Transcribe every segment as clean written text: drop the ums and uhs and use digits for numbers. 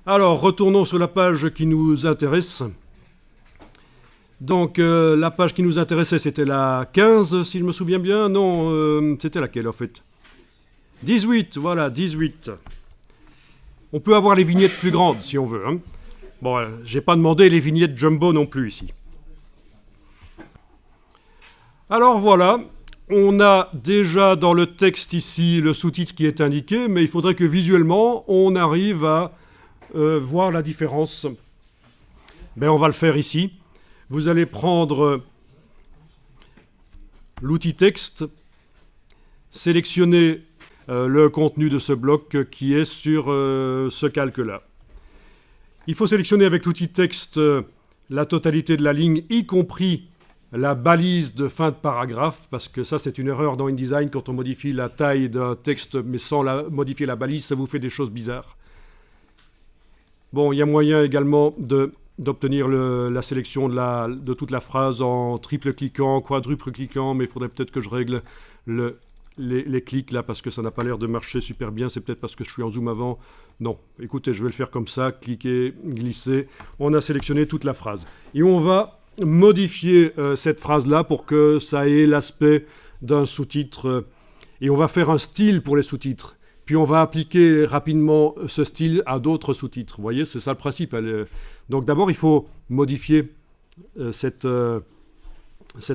Alors, retournons sur la page qui nous intéresse. Donc, la page qui nous intéressait, c'était la 15, si je me souviens bien. Non, c'était laquelle, en fait? 18, voilà, 18. On peut avoir les vignettes plus grandes, si on veut. Hein. Bon, j'ai pas demandé les vignettes jumbo non plus, ici. Alors, voilà. On a déjà dans le texte, ici, le sous-titre qui est indiqué, mais il faudrait que, visuellement, on arrive à voir la différence. Ben, on va le faire ici. Vous allez prendre l'outil texte, sélectionner le contenu de ce bloc qui est sur ce calque-là. Il faut sélectionner avec l'outil texte la totalité de la ligne, y compris la balise de fin de paragraphe, parce que ça c'est une erreur dans InDesign quand on modifie la taille d'un texte mais sans modifier la balise, ça vous fait des choses bizarres. Bon, il y a moyen également d'obtenir la sélection de toute la phrase en triple cliquant, quadruple cliquant, mais il faudrait peut-être que je règle les clics là parce que ça n'a pas l'air de marcher super bien, c'est peut-être parce que je suis en zoom avant. Non, écoutez, je vais le faire comme ça, cliquer, glisser. On a sélectionné toute la phrase. Et on va modifier cette phrase-là pour que ça ait l'aspect d'un sous-titre. Et on va faire un style pour les sous-titres. Puis on va appliquer rapidement ce style à d'autres sous-titres. Vous voyez, c'est ça le principe. Donc d'abord, il faut modifier cette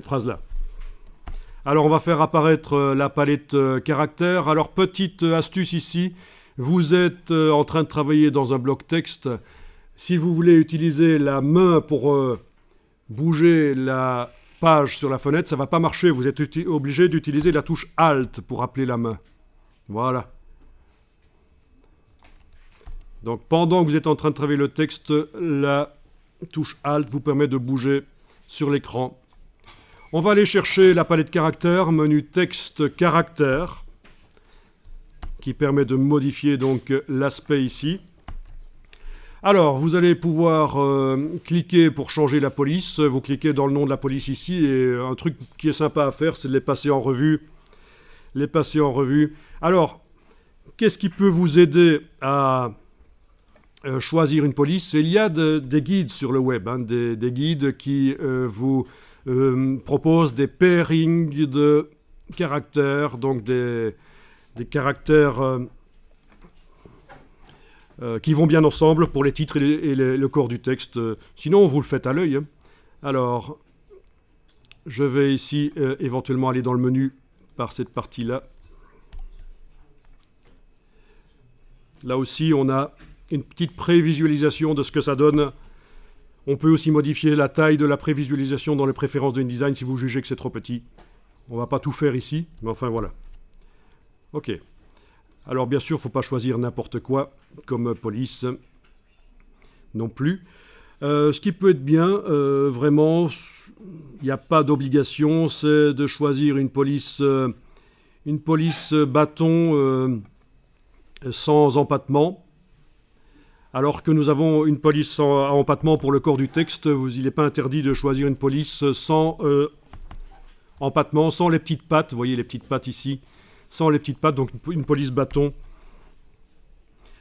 phrase-là. Alors on va faire apparaître la palette caractères. Alors petite astuce ici, vous êtes en train de travailler dans un bloc texte. Si vous voulez utiliser la main pour bouger la page sur la fenêtre, ça ne va pas marcher. Vous êtes obligé d'utiliser la touche Alt pour appeler la main. Voilà. Donc pendant que vous êtes en train de travailler le texte, la touche Alt vous permet de bouger sur l'écran. On va aller chercher la palette caractères, menu texte caractères, qui permet de modifier donc l'aspect ici. Alors, vous allez pouvoir cliquer pour changer la police. Vous cliquez dans le nom de la police ici, et un truc qui est sympa à faire, c'est de les passer en revue. Alors, qu'est-ce qui peut vous aider à choisir une police? Il y a des guides sur le web, hein, des guides qui vous proposent des pairings de caractères, donc des caractères qui vont bien ensemble pour les titres et le corps du texte. Sinon, vous le faites à l'œil. Hein. Alors, je vais ici éventuellement aller dans le menu par cette partie-là. Là aussi, on a une petite prévisualisation de ce que ça donne. On peut aussi modifier la taille de la prévisualisation dans les préférences de InDesign si vous jugez que c'est trop petit. On ne va pas tout faire ici, mais enfin voilà. Ok. Alors bien sûr, il ne faut pas choisir n'importe quoi comme police non plus. Ce qui peut être bien, vraiment, il n'y a pas d'obligation, c'est de choisir une police bâton sans empattement. Alors que nous avons une police à empattement pour le corps du texte, il n'est pas interdit de choisir une police sans empattement, sans les petites pattes. Vous voyez les petites pattes ici, sans les petites pattes, donc une police bâton.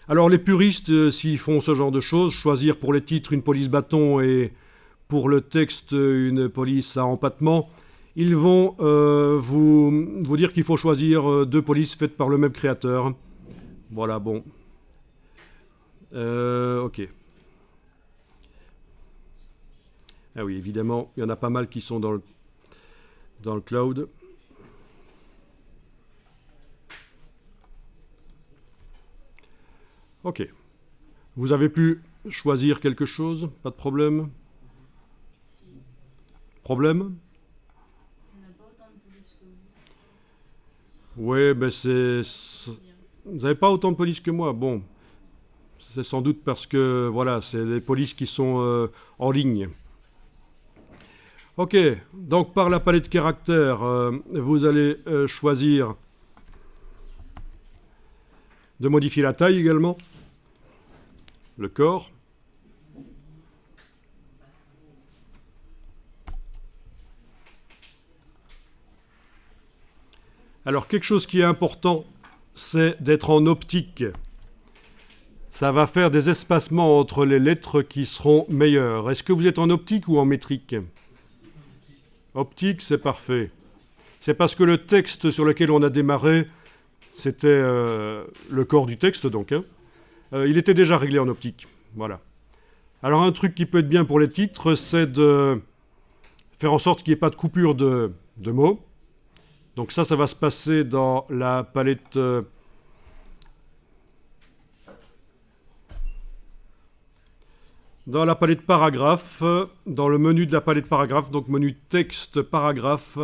Alors les puristes, s'ils font ce genre de choses, choisir pour les titres une police bâton et pour le texte une police à empattement, ils vont vous dire qu'il faut choisir deux polices faites par le même créateur. Voilà, bon. Ok. Ah oui, évidemment, il y en a pas mal qui sont dans le cloud. Ok. Vous avez pu choisir quelque chose? Pas de problème? Problème? On n'a pas autant de police que vous. Oui, ben vous n'avez pas autant de police que moi. Bon. C'est sans doute parce que, voilà, c'est les polices qui sont en ligne. Ok, donc par la palette caractères, vous allez choisir de modifier la taille également, le corps. Alors, quelque chose qui est important, c'est d'être en optique. ça va faire des espacements entre les lettres qui seront meilleurs. Est-ce que vous êtes en optique ou en métrique? Optique, c'est parfait. C'est parce que le texte sur lequel on a démarré, c'était le corps du texte, donc. Il était déjà réglé en optique. Voilà. Alors un truc qui peut être bien pour les titres, c'est de faire en sorte qu'il n'y ait pas de coupure de mots. Donc ça va se passer dans la palette... dans la palette paragraphe, dans le menu de la palette paragraphe, donc menu texte paragraphe,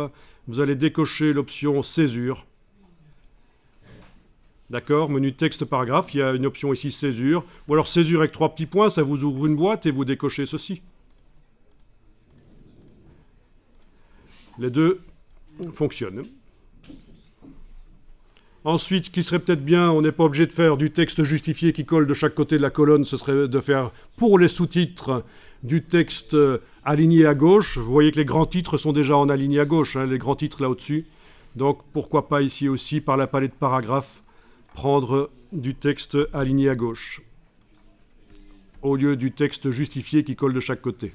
vous allez décocher l'option césure. D'accord, menu texte paragraphe, il y a une option ici césure. Ou alors césure avec 3 petits points, ça vous ouvre une boîte et vous décochez ceci. Les deux fonctionnent. Ensuite, ce qui serait peut-être bien, on n'est pas obligé de faire du texte justifié qui colle de chaque côté de la colonne, ce serait de faire pour les sous-titres du texte aligné à gauche. Vous voyez que les grands titres sont déjà en aligné à gauche, hein, les grands titres là au-dessus. Donc pourquoi pas ici aussi, par la palette paragraphe, prendre du texte aligné à gauche, au lieu du texte justifié qui colle de chaque côté.